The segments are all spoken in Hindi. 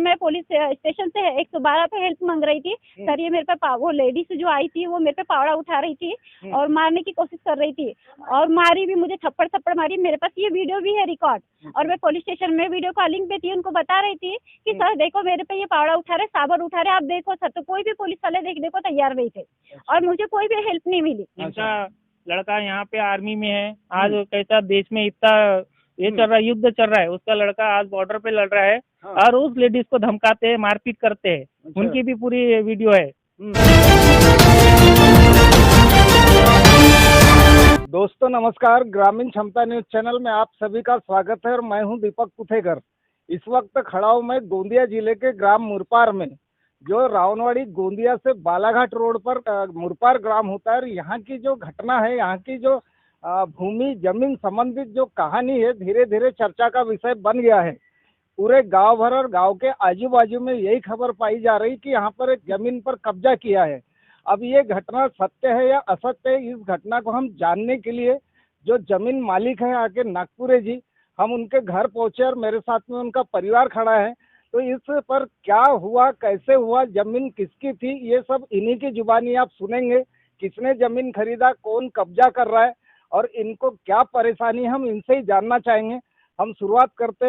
मैं पुलिस स्टेशन से 112 पे हेल्प मांग रही थी। सर ये मेरे पे वो लेडीज जो आई थी वो मेरे पे पावड़ा उठा रही थी और मारने की कोशिश कर रही थी और मारी भी, मुझे थप्पड़ मारी। मेरे पास ये वीडियो भी है रिकॉर्ड और मैं पुलिस स्टेशन में वीडियो कॉलिंग पे थी, उनको बता रही थी कि सर देखो मेरे पे ये पावड़ा उठा रहे, साबर उठा रहे, आप देखो सर। तो कोई भी पुलिस वाले देखने को तैयार नहीं थे और मुझे कोई भी हेल्प नहीं मिली। इनका लड़का यहाँ पे आर्मी में है, आज कैसा देश में इतना ये चल रहा है, युद्ध चल रहा है, उसका लड़का आज बॉर्डर पे लड़ रहा है और उस लेडीज को धमकाते हैं, मारपीट करते हैं। उनकी भी पूरी वीडियो है। दोस्तों नमस्कार, ग्रामीण क्षमता न्यूज चैनल में आप सभी का स्वागत है और मैं हूं दीपक पुथेकर। इस वक्त खड़ा हूं मैं गोंदिया जिले के ग्राम मुरपार में, जो रावणवाड़ी गोंदिया से बालाघाट रोड पर मुरपार ग्राम होता है। और यहाँ की जो घटना है, यहाँ की जो भूमि जमीन संबंधित जो कहानी है, धीरे धीरे चर्चा का विषय बन गया है। पूरे गांव भर और गांव के आजू बाजू में यही खबर पाई जा रही कि यहाँ पर एक जमीन पर कब्जा किया है। अब ये घटना सत्य है या असत्य है, इस घटना को हम जानने के लिए जो जमीन मालिक है आके नागपुरे जी, हम उनके घर पहुंचे और मेरे साथ में उनका परिवार खड़ा है। तो इस पर क्या हुआ, कैसे हुआ, जमीन किसकी थी, ये सब इन्हीं की जुबानी आप सुनेंगे। किसने जमीन खरीदा, कौन कब्जा कर रहा है और इनको क्या परेशानी, हम इनसे ही जानना चाहेंगे। हम शुरुआत करते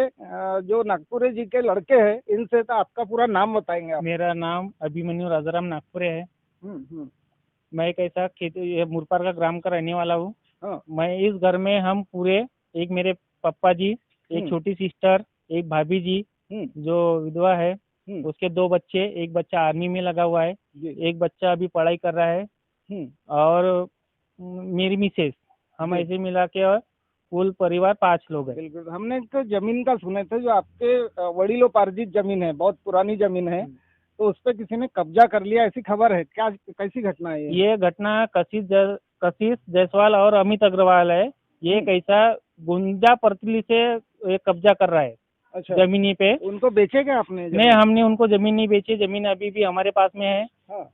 जो नागपुरे जी के लड़के हैं इनसे। तो आपका पूरा नाम बताएंगे आप? मेरा नाम अभिमन्यु राजाराम नागपुरे है। मैं एक ऐसा खेती मुरपार का ग्राम का रहने वाला हूँ। मैं इस घर में हम पूरे, एक मेरे पापा जी, एक छोटी सिस्टर, एक भाभी जी जो विधवा है, उसके 2 बच्चे, एक बच्चा आर्मी में लगा हुआ है, एक बच्चा अभी पढ़ाई कर रहा है और मेरी मिसेस, हम ऐसे मिला के और कुल परिवार 5 लोग हैं। बिल्कुल, हमने तो जमीन का सुने थे, जो आपके वडीलोपार्जित जमीन है, बहुत पुरानी जमीन है, तो उस पर किसी ने कब्जा कर लिया, ऐसी खबर है क्या? कैसी घटना है ये घटना कशिश जायसवाल और अमित अग्रवाल है। ये कैसा गुंजा परतली से ये कब्जा कर रहा है। अच्छा, जमीनी पे। उनको बेचे क्या आपने? नहीं, हमने उनको जमीन नहीं बेची, जमीन अभी भी हमारे पास में है।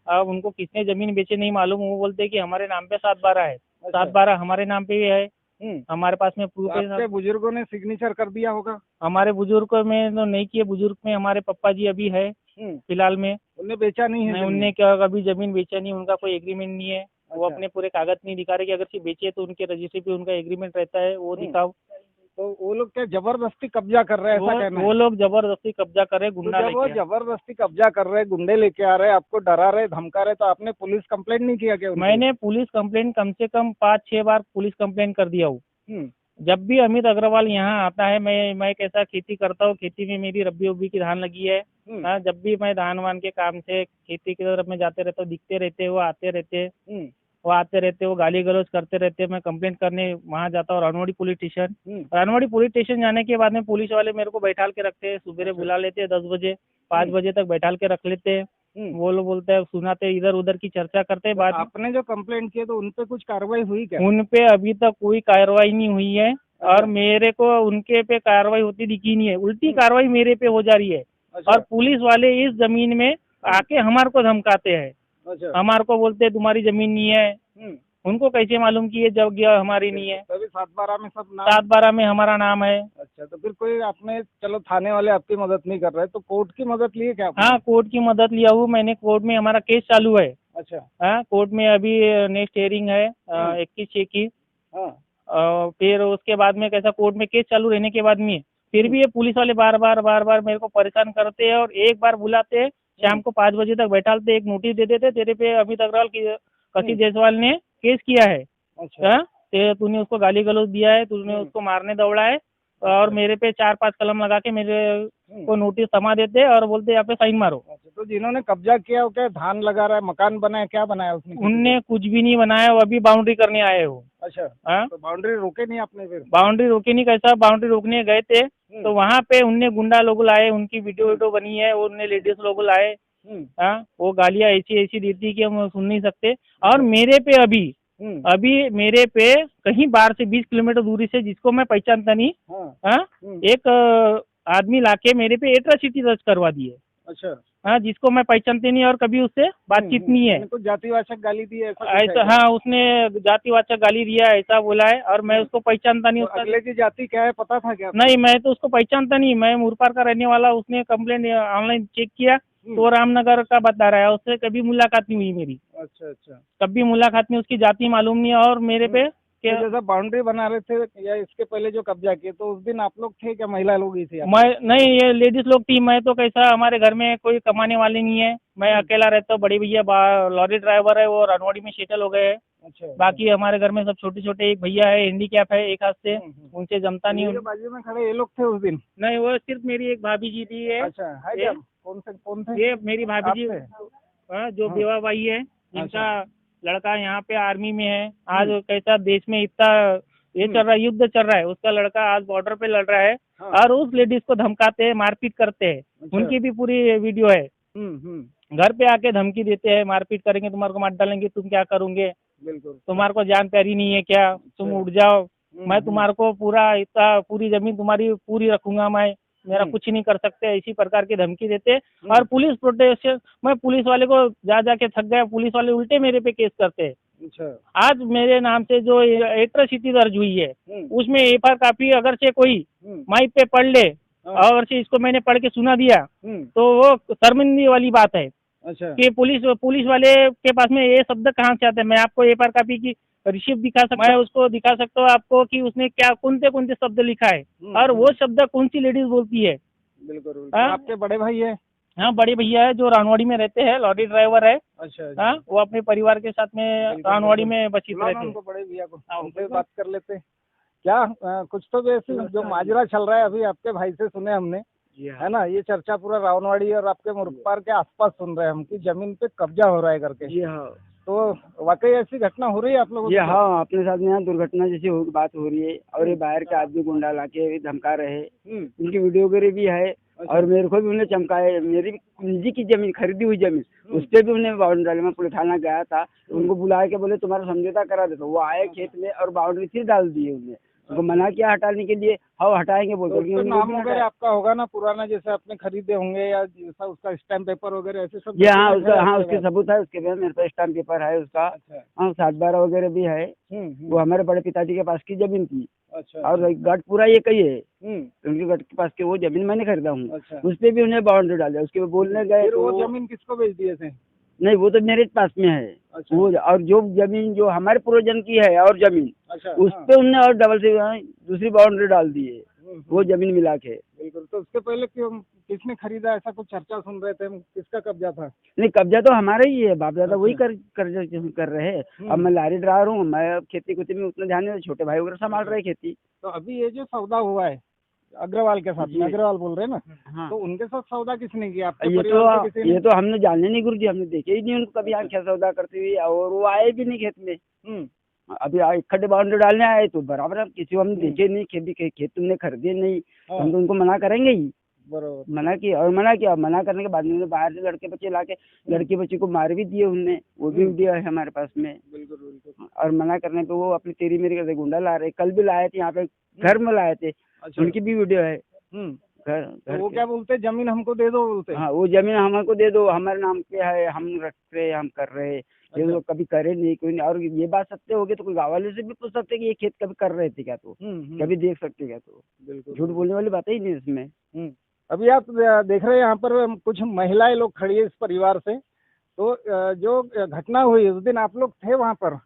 अब उनको किसने जमीन बेचे नहीं मालूम। वो बोलते हैं कि हमारे नाम पे 7/12 है। 7/12 हमारे नाम पे भी है। हमारे पास में प्रूफ है। आपके बुजुर्गों ने सिग्नेचर कर दिया होगा? हमारे बुजुर्गों में तो नहीं किए, बुजुर्ग में हमारे पप्पा जी अभी है फिलहाल में। उन्हें बेचा नहीं है? नहीं, उनने क्या अभी जमीन बेचा नहीं, उनका कोई एग्रीमेंट नहीं है। वो अपने पूरे कागज नहीं दिखा रहे कि अगर सिर्फ बेचे तो उनके रजिस्ट्री पे उनका एग्रीमेंट रहता है, वो दिखाओ। तो वो लोग क्या जबरदस्ती कब्जा कर रहे हैं, ऐसा कहना है? वो लोग जबरदस्ती कब्जा कर रहे, गुंडा वो जबरदस्ती कब्जा कर रहे, गुंडे लेके आ रहे, आपको डरा रहे, धमका रहे, तो आपने पुलिस कंप्लेंट नहीं किया क्या? मैंने पुलिस कंप्लेंट कम से कम 5-6 बार पुलिस कंप्लेंट कर दिया हूँ। जब भी अमित अग्रवाल यहाँ आता है, मैं कैसा खेती करता हूँ, खेती में मेरी रब्बी उब्बी की धान लगी है। जब भी मैं धान वान के काम से खेती की तरफ में जाते रहता हूँ, दिखते रहते, वो आते रहते, वो गाली गलौज करते रहते। मैं कंप्लेंट करने वहाँ जाता हूँ, रानवाड़ी पुलिस स्टेशन जाने के बाद में पुलिस वाले मेरे को बैठाल के रखते हैं। सुबह बुला लेते हैं 10 बजे, 5 बजे तक बैठाल के रख लेते हैं। वो लोग बोलते हैं, सुनाते, इधर उधर की चर्चा करते हैं। बाद आपने जो कंप्लेंट किया तो उनपे कुछ कार्रवाई हुई क्या? उनपे अभी तक कोई कार्रवाई नहीं हुई है और मेरे को उनके पे कार्रवाई होती दिखी नहीं है। उल्टी कार्रवाई मेरे पे हो जा रही है। और पुलिस वाले इस जमीन में आके हमारे को धमकाते हैं। हमारे को बोलते हैं तुम्हारी जमीन नहीं है। उनको कैसे मालूम कि ये जगह हमारी नहीं है? तभी 7/12 में सब नाम, 7/12 में हमारा नाम है। अच्छा, तो फिर कोई आपने, चलो थाने वाले आपकी मदद नहीं कर रहे, तो कोर्ट की मदद लिए क्या? हाँ, कोर्ट की मदद लिया हूँ मैंने। कोर्ट में हमारा केस चालू है। अच्छा। हाँ, कोर्ट में अभी नेक्स्ट हियरिंग है 21/6 की। फिर उसके बाद में कैसा, कोर्ट में केस चालू रहने के बाद में फिर भी ये पुलिस वाले बार बार मेरे को परेशान करते हैं। और एक बार बुलाते हैं, शाम को 5 बजे तक बैठाते, एक नोटिस दे देते, तेरे पे अमित अग्रवाल की कशिश जायसवाल ने केस किया है। अच्छा, तूने उसको गाली गलौज दिया है, तूने उसको मारने दौड़ा है। और मेरे पे 4-5 कलम लगा के मेरे को नोटिस थमा देते और बोलते यहाँ पे साइन मारो। तो जिन्होंने कब्जा किया वो क्या धान लगा रहा है, मकान बनाया, क्या बनाया उसने? उनने कुछ भी नहीं बनाया, वो अभी बाउंड्री करने आए हो। अच्छा, तो बाउंड्री रोके नहीं आपने? फिर बाउंड्री रोके नहीं, कैसा बाउंड्री रोकने गए थे तो वहाँ पे उनने गुंडा लोग लाए, उनकी वीडियो बनी है, उनने लेडीज लोग लाए। वो गालियाँ ऐसी दी थी कि हम सुन नहीं सकते। और मेरे पे अभी मेरे पे कहीं 12 से 20 किलोमीटर दूरी से, जिसको मैं पहचानता नहीं, एक आदमी लाके मेरे पे एट्रोसिटी दर्ज करवा दी है। अच्छा। हाँ, जिसको मैं पहचानती नहीं और कभी उससे बातचीत नहीं है। कुछ जातिवाचक गाली दी है ऐसा कुछ है ऐसा, क्या? हाँ, उसने जातिवाचक गाली दिया ऐसा बोला है और मैं उसको पहचानता नहीं। तो उसका अगले की जाति क्या है पता था क्या आपको? नहीं, मैं तो उसको पहचानता नहीं, मैं मुरपार का रहने वाला। उसने कंप्लेंट ऑनलाइन चेक किया तो रामनगर का बता रहा है। उससे कभी मुलाकात नहीं हुई मेरी, अच्छा अच्छा। कभी मुलाकात नहीं, उसकी जाति मालूम नहीं है और मेरे पे तो जैसा बाउंड्री बना रहे थे या इसके पहले जो कब्जा किए तो उस दिन आप लोग थे क्या, महिला लोग ही थी? मैं नहीं, ये लेडीज लोग थी। मैं तो कैसा, हमारे घर में कोई कमाने वाले नहीं है, मैं अकेला रहता हूँ। बड़े भैया लॉरी ड्राइवर है, वो रनवाड़ी में सेटल हो गए हैं। अच्छा। बाकी हमारे घर में सब छोटे छोटे, एक भैया है हैंडीकैप है एक हाथ से, उनसे जमता नहीं। ये जो बाजू में खड़े ये लोग थे उस दिन? नहीं, वो सिर्फ मेरी एक भाभी जी थी। है अच्छा है क्या? कौन थे? ये मेरी भाभी जी, हाँ, जो बेवा बाई है, जिनका लड़का यहाँ पे आर्मी में है। आज कैसा देश में इतना ये चल रहा है, युद्ध चल रहा है, उसका लड़का आज बॉर्डर पे लड़ रहा है और उस लेडीज को धमकाते हैं, मारपीट करते हैं। उनकी भी पूरी वीडियो है। घर पे आके धमकी देते हैं, मारपीट करेंगे, तुम्हारे को मार डालेंगे, तुम क्या करोगे, बिल्कुल तुम्हारे को जान प्यारी नहीं है क्या, तुम उठ जाओ, मैं तुम्हारे को पूरा इतना पूरी जमीन तुम्हारी पूरी रखूंगा, मैं मेरा कुछ नहीं कर सकते, इसी प्रकार की धमकी देते। और पुलिस प्रोटेक्शन, मैं पुलिस वाले को जा जाके थक गया, पुलिस वाले उल्टे मेरे पे केस करते हैं। अच्छा। आज मेरे नाम से जो एट्रोसिटी दर्ज हुई है उसमें एफआईआर कॉपी अगर से कोई माइक पे पढ़ ले, अगर से इसको मैंने पढ़ के सुना दिया तो वो शर्मिंदगी वाली बात है। अच्छा। कि पुलिस वाले के पास में ये शब्द कहाँ से आते हैं। मैं आपको एफआईआर कॉपी की रिसीप्ट दिखा सकता हूँ, मैं उसको दिखा सकता हूँ आपको कि उसने क्या कौन से शब्द लिखा है और वो शब्द कौन सी लेडीज बोलती है। बिल्कुल। आपके बड़े भाई है? हाँ, बड़े भैया है, जो रानवाड़ी में रहते हैं, लॉरी ड्राइवर है। अच्छा। हाँ, वो अपने परिवार के साथ में रानवाड़ी में बचित रहते हैं। बड़े भैया को उनसे बात कर लेते क्या। कुछ तो वैसे जो माजरा चल रहा है अभी आपके भाई से सुने हमने, है ना, ये चर्चा पूरा रावणवाड़ी और आपके मुरपार के आसपास सुन रहे हैं हम कि जमीन पे कब्जा हो रहा है करके। जी हाँ। तो वाकई ऐसी घटना हो रही है आप लोगों के ये? साथ? हाँ, अपने साथ में यहाँ दुर्घटना जैसी बात हो रही है और ये बाहर के आदमी गुंडा लाके धमका रहे हैं। उनकी वीडियो वगैरह भी है और मेरे को भी उन्हें चमकाया। मेरी निजी की जमीन, खरीदी हुई जमीन, उस पर भी उन्हें बाउंड्री डाली। मैं पुलिस थाना गया था, उनको बुला के बोले तुम्हारा समझौता करा देता। वो आए खेत में और बाउंड्री फिर डाल दी उन्हें। उनको मना किया हटाने के लिए, हाँ हटाएंगे बोलते। तो नाम वगैरह आपका होगा ना पुराना, जैसे आपने खरीदे होंगे या जैसा उसका स्टैम्प पेपर वगैरह ऐसे सब? ये हाँ, उसका हाँ उसके सबूत है, उसके पास मेरे पास स्टैम्प पेपर है उसका। हाँ, 7/12 वगैरह भी है। वो हमारे बड़े पिताजी के पास की जमीन थी। अच्छा। और गट पूरा ये कही है, उनके गट के पास के वो जमीन मैंने खरीदा हूँ। अच्छा। उस पे भी उन्हें बाउंड्री डाला। उसके बोलने गए तो वो जमीन किसको बेच दिए थे? नहीं, वो तो मेरे पास में है। अच्छा। वो और जो जमीन जो हमारे पूर्वजन की है और जमीन, अच्छा, उस पे उनने और डबल से दूसरी बाउंड्री डाल दी है, वो जमीन मिला के। बिल्कुल। तो उसके पहले क्यों, किसने खरीदा, ऐसा कुछ चर्चा सुन रहे थे हम, किसका कब्जा था? नहीं, कब्जा तो हमारा ही है, बाप दादा वही कर रहे हैं। अब मैं लारी ड्राइवर हूँ, मैं खेती कुती में उतना ध्यान नहीं, छोटे भाई वगैरह संभाल रहे खेती। तो अभी ये जो सौदा हुआ है अग्रवाल के साथ में, अग्रवाल बोल रहे हैं ना? हाँ। तो उनके साथ सौदा किसने किया? आपके ये परिवार के किसी ने? ये तो हमने जानने नहीं गुरुजी, हमने देखे ही नहीं उनको कभी आंखें सौदा करते हुए, और वो आए भी नहीं खेत में। अभी इकट्ठे बाउंड्री डालने आए तो बराबर, हम किसी को हमने देखे नहीं, खेत तुमने खरीदे नहीं, हम तो उनको मना करेंगे ही। बरोबर। मना किया, मना करने के बाद में बाहर से लड़के बच्चे लाके लड़के बच्चे को मार भी दिए उनने, वो भी वीडियो है हमारे पास में। बिल्कुल बिल्कुल। और मना करने पे वो अपनी तेरी मेरी करके गुंडा ला रहे, कल भी लाए थे यहाँ पे, घर में लाए थे। अच्छा। उनकी भी वीडियो है। तो वो क्या बोलते, जमीन हमको दे दो बोलते? हाँ, वो जमीन हमको दे दो, हमारे नाम पे है, हम रख रहे, हम कर रहे। ये लोग कभी करे नहीं, कोई नहीं। और ये बात सत्य होगी तो कोई गाँव वाले से भी पूछ सकते कि ये खेत कभी कर रहे थे क्या, तो कभी देख सकते क्या, तो बिल्कुल झूठ बोलने वाली बात ही नहीं इसमें। अभी आप देख रहे हैं यहाँ पर कुछ महिलाएं लोग खड़ी है इस परिवार से। तो जो घटना हुई उस दिन आप लोग थे वहाँ पर,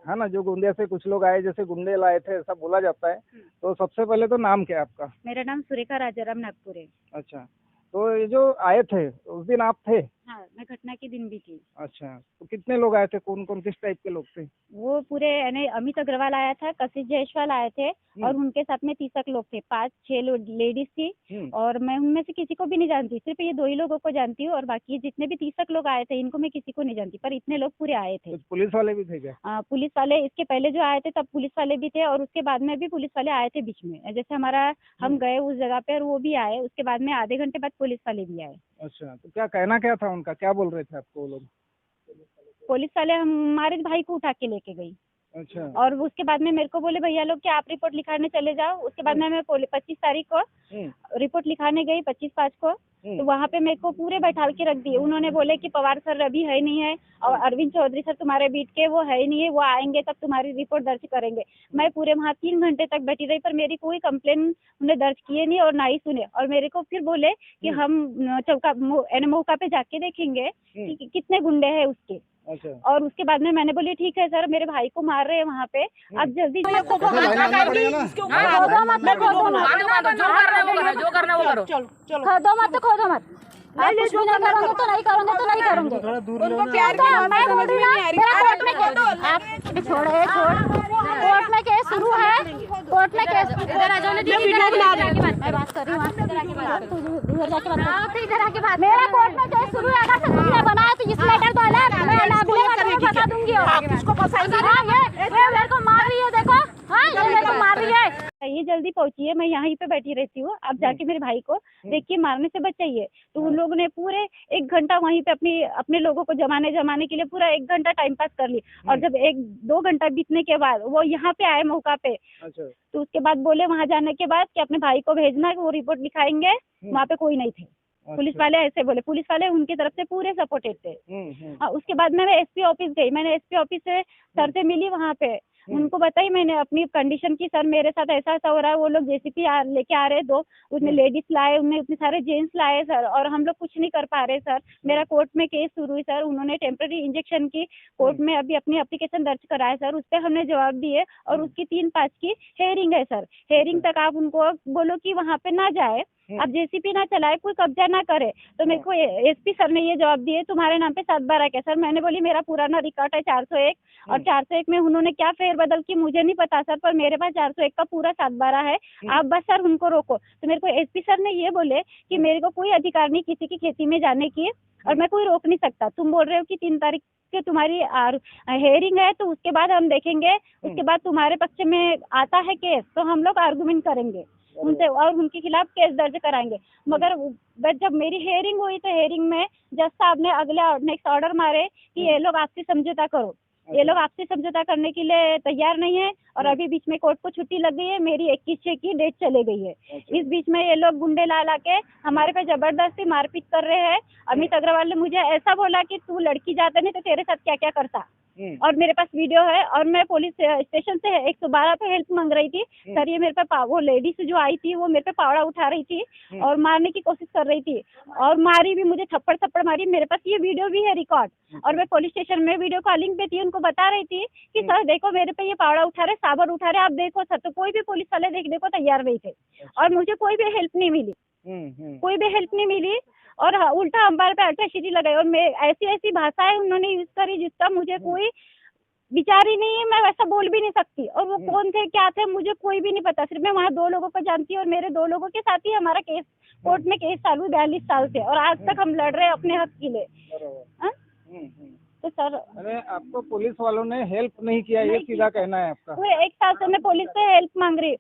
है ना? जो गोंदिया से कुछ लोग आए, जैसे गुंडे लाए थे ऐसा बोला जाता है। तो सबसे पहले तो नाम क्या है आपका? मेरा नाम सुरेखा राजाराम नागपुर है। अच्छा। तो ये जो आए थे उस दिन आप थे? हाँ, मैं घटना के दिन भी थी। अच्छा। तो कितने लोग आए थे, कौन कौन किस टाइप के लोग थे? वो पूरे यानी अमित अग्रवाल आया था, कशिश जायसवाल आए थे और उनके साथ में 30 लोग थे, 5-6 लेडीज थी और मैं उनमें से किसी को भी नहीं जानती, सिर्फ ये 2 ही लोगों को जानती हूँ और बाकी जितने भी 30 लोग आए थे इनको मैं किसी को नहीं जानती, पर इतने लोग पूरे आए थे। कुछ पुलिस वाले भी थे क्या? पुलिस वाले इसके पहले जो आए थे तब पुलिस वाले भी थे और उसके बाद में भी पुलिस वाले आए थे बीच में, जैसे हमारा हम गए उस जगह पे और वो भी आए, उसके बाद में आधे घंटे बाद पुलिस वाले भी आए। अच्छा। तो क्या कहना क्या था उनका, क्या बोल रहे थे आपको वो लोग? पुलिस वाले हमारे भाई को उठा के लेके गई। अच्छा। और उसके बाद में मेरे को बोले भैया लोग कि आप रिपोर्ट लिखाने चले जाओ। उसके बाद में मैं 25 तारीख को रिपोर्ट लिखाने गई, 25/5 को। तो वहाँ पे मेरे को पूरे बैठाल के रख दिए। उन्होंने बोले कि पवार सर अभी है नहीं है और अरविंद चौधरी सर तुम्हारे बीट के वो है ही नहीं है, वो आएंगे तब तुम्हारी रिपोर्ट दर्ज करेंगे। मैं पूरे वहाँ 3 घंटे तक बैठी रही, पर मेरी कोई कंप्लेन उन्हें दर्ज किए नहीं और ना ही सुने। और मेरे को फिर बोले कि हम चौका मौका पे जाके देखेंगे कि कितने गुंडे हैं उसके। अच्छा। और उसके बाद में मैंने बोली ठीक है सर, मेरे भाई को मार रहे हैं वहाँ पे, आप जल्दी जो करना वो करो। खोदो मत तो खोदो मत, आप कुछ भी नहीं करोगे तो नहीं करोगे तो नहीं करोगे। उनको प्यार की भावना समझ में नहीं आ रही। कोर्ट में केस कोर्ट में केस शुरू है, कोर्ट में केस मैं बात कर रही हूँ, इधर जाके बात। मेरा कोर्ट में केस शुरू है, अगर तुमने बनाया तो इस मैटर को अलग मैं बता दूंगी। किसको फंसाएंगी? ये मेरे को मार रही है, देखो। हाँ, ये मेरे को मार रही है। ये जल्दी पहुंचिए, मैं यहीं पे बैठी रहती हूँ, आप जाके मेरे भाई को देखिए, मारने से बचाइए। तो उन लोगों ने पूरे 1 घंटा वहीं पे अपने लोगों को जमाने के लिए पूरा 1 घंटा टाइम पास कर ली। और जब 1-2 घंटा बीतने के बाद वो यहाँ पे आए मौका पे, अच्छा। तो उसके बाद बोले वहाँ जाने के बाद कि अपने भाई को भेजना, वो रिपोर्ट लिखाएंगे। वहाँ पे कोई नहीं थे, पुलिस वाले ऐसे बोले। पुलिस वाले उनकी तरफ से पूरे सपोर्टेड थे। उसके बाद मैं एसपी ऑफिस गई, मैंने एसपी ऑफिस से सर से मिली वहाँ पे, उनको बताई मैंने अपनी कंडीशन की, सर मेरे साथ ऐसा ऐसा हो रहा है। वो लोग जेसीपी लेके आ रहे 2, उसमें लेडीज लाए, उनमें इतने सारे जेंट्स लाए सर, और हम लोग कुछ नहीं कर पा रहे सर। मेरा कोर्ट में केस शुरू हुई सर, उन्होंने टेम्पररी इंजेक्शन की कोर्ट में अभी अपनी एप्लीकेशन दर्ज कराए सर, उस पर हमने जवाब दिए और उसकी 3-5 की हेयरिंग है सर। हेयरिंग तक आप उनको बोलो कि वहाँ पे ना जाए, अब जेसीपी ना चलाए, कोई कब्जा ना करे। तो मेरे को एसपी सर ने ये जवाब दिए तुम्हारे नाम पे 7/12 के। सर मैंने बोली मेरा पुराना रिकॉर्ड है 401, और 401 में उन्होंने क्या फेरबदल की मुझे नहीं पता सर, पर मेरे पास 401 का पूरा 7/12 है। आप बस सर उनको रोको। तो मेरे को एसपी सर ने ये बोले कि मेरे को कोई अधिकार नहीं किसी की खेती में जाने की, और मैं कोई रोक नहीं सकता। तुम बोल रहे हो कि 3 तारीख के तुम्हारी हेयरिंग है, तो उसके बाद हम देखेंगे, उसके बाद तुम्हारे पक्ष में आता है केस तो हम लोग आर्गुमेंट करेंगे उनसे और उनके खिलाफ केस दर्ज कराएंगे। मगर जब मेरी हेयरिंग हुई तो हेयरिंग में जज साहब ने अगले नेक्स्ट ऑर्डर मारे कि ये लोग आपसी समझौता करो। ये लोग आपसे समझौता करने के लिए तैयार नहीं है, और अभी बीच में कोर्ट को छुट्टी लग गई है, मेरी 21/6 की डेट चले गई है। इस बीच में ये लोग गुंडे ला के हमारे पे जबरदस्ती मारपीट कर रहे हैं। अमित अग्रवाल ने मुझे ऐसा बोला कि तू लड़की जाता नहीं तो तेरे साथ क्या क्या करता, और मेरे पास वीडियो है। और मैं पुलिस स्टेशन से 112 पे हेल्प मांग रही थी सर, ये मेरे पे वो लेडीज जो आई थी वो मेरे पे पावड़ा उठा रही थी और मारने की कोशिश कर रही थी, और मारी भी, मुझे थप्पड़ मारी। मेरे पास ये वीडियो भी है रिकॉर्ड, और मैं पुलिस स्टेशन में वीडियो कॉलिंग पे थी, उनको बता रही थी कि सर देखो मेरे पे ये पावड़ा उठा रहे, साबर उठा रहे, आप देखो सर। तो कोई भी पुलिस वाले देखने को तैयार नहीं थे, और मुझे कोई भी हेल्प नहीं मिली, कोई भी हेल्प नहीं मिली। और उल्टा हमारे पे अटैचिटी लगाई, और मैं ऐसी भाषाएं उन्होंने यूज करी जिसका मुझे कोई विचार ही नहीं है, मैं वैसा बोल भी नहीं सकती। और वो कौन थे क्या थे मुझे कोई भी नहीं पता, सिर्फ मैं वहाँ 2 लोगों को जानती हूँ, और मेरे 2 लोगों के साथ ही हमारा केस कोर्ट में केस चालू 42 साल से, और आज तक हम लड़ रहे हैं अपने हक के लिए। तो सर अरे आपको पुलिस वालों ने हेल्प नहीं किया, ये सीधा कहना है आपका? पूरे 1 साल से मैं पुलिस से हेल्प मांग रही।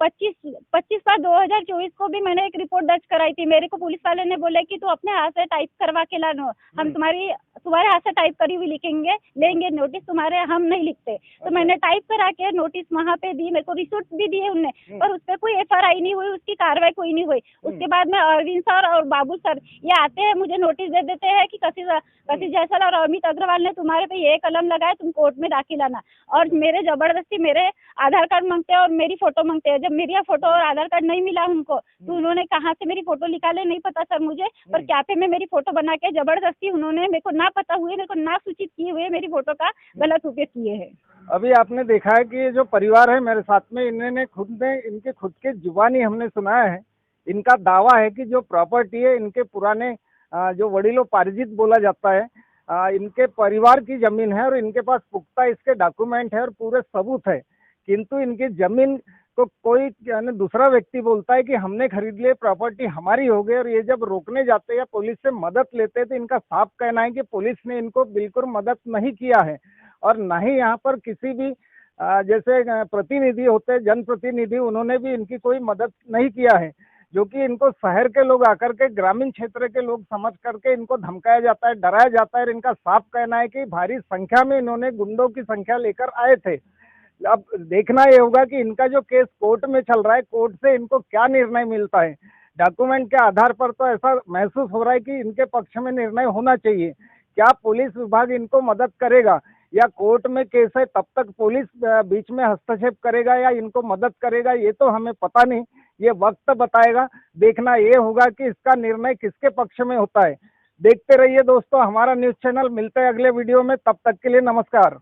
25/2/2024 को भी मैंने एक रिपोर्ट दर्ज कराई थी। मेरे को पुलिस वाले ने बोला कि तू अपने हाथ से टाइप करवा के लाना, हम तुम्हारे हाथ से टाइप करी हुई लेंगे नोटिस, तुम्हारे हम नहीं लिखते। तो मैंने टाइप करा के नोटिस वहाँ पे दी, मेरे को रिसिप्ट भी दिए उनने, पर उस पर कोई FRI नहीं हुई, उसकी कार्रवाई कोई नहीं हुई। उसके बाद में अरविंद सर और बाबू सर ये आते हैं, मुझे नोटिस दे देते हैं कि कसी जैसल और अमित अग्रवाल ने तुम्हारे पे ये कलम लगाया, तुम कोर्ट में दाखिल आना। और मेरे जबरदस्ती मेरे आधार कार्ड मांगते हैं और मेरी फोटो मांगते हैं। जब मेरी फोटो और आधार कार्ड नहीं मिला उनको, तो उन्होंने कहाँ से मेरी फोटो निकाले नहीं पता सर मुझे, पर कैफे में मेरी फोटो बना के जबरदस्ती उन्होंने मेरे को ना पता हुए, मेरे को ना सूचित किए हुए मेरी फोटो का गलत उपयोग किए हैं। अभी आपने देखा है कि ये जो परिवार है मेरे साथ में, इनके खुद के जुबानी हमने सुना है, इनका दावा है कि जो प्रॉपर्टी है इनके पुराने जो वडिलोपार्जित बोला जाता है, इनके परिवार की जमीन है, और इनके पास पुख्ता इसके डॉक्यूमेंट है और पूरे सबूत है। किंतु इनकी जमीन को कोई दूसरा व्यक्ति बोलता है कि हमने खरीद लिए, प्रॉपर्टी हमारी हो गई, और ये जब रोकने जाते हैं या पुलिस से मदद लेते हैं तो इनका साफ कहना है कि पुलिस ने इनको बिल्कुल मदद नहीं किया है, और न ही यहाँ पर किसी भी जैसे प्रतिनिधि होते हैं, जनप्रतिनिधि, उन्होंने भी इनकी कोई मदद नहीं किया है। जो कि इनको शहर के लोग आकर के, ग्रामीण क्षेत्र के लोग समझ करके इनको धमकाया जाता है, डराया जाता है। और इनका साफ कहना है कि भारी संख्या में इन्होंने गुंडों की संख्या लेकर आए थे। अब देखना ये होगा कि इनका जो केस कोर्ट में चल रहा है, कोर्ट से इनको क्या निर्णय मिलता है। डॉक्यूमेंट के आधार पर तो ऐसा महसूस हो रहा है कि इनके पक्ष में निर्णय होना चाहिए। क्या पुलिस विभाग इनको मदद करेगा या कोर्ट में केस है तब तक पुलिस बीच में हस्तक्षेप करेगा या इनको मदद करेगा, ये तो हमें पता नहीं, ये वक्त बताएगा। देखना ये होगा कि इसका निर्णय किसके पक्ष में होता है। देखते रहिए दोस्तों हमारा न्यूज़ चैनल। मिलते हैं अगले वीडियो में, तब तक के लिए नमस्कार।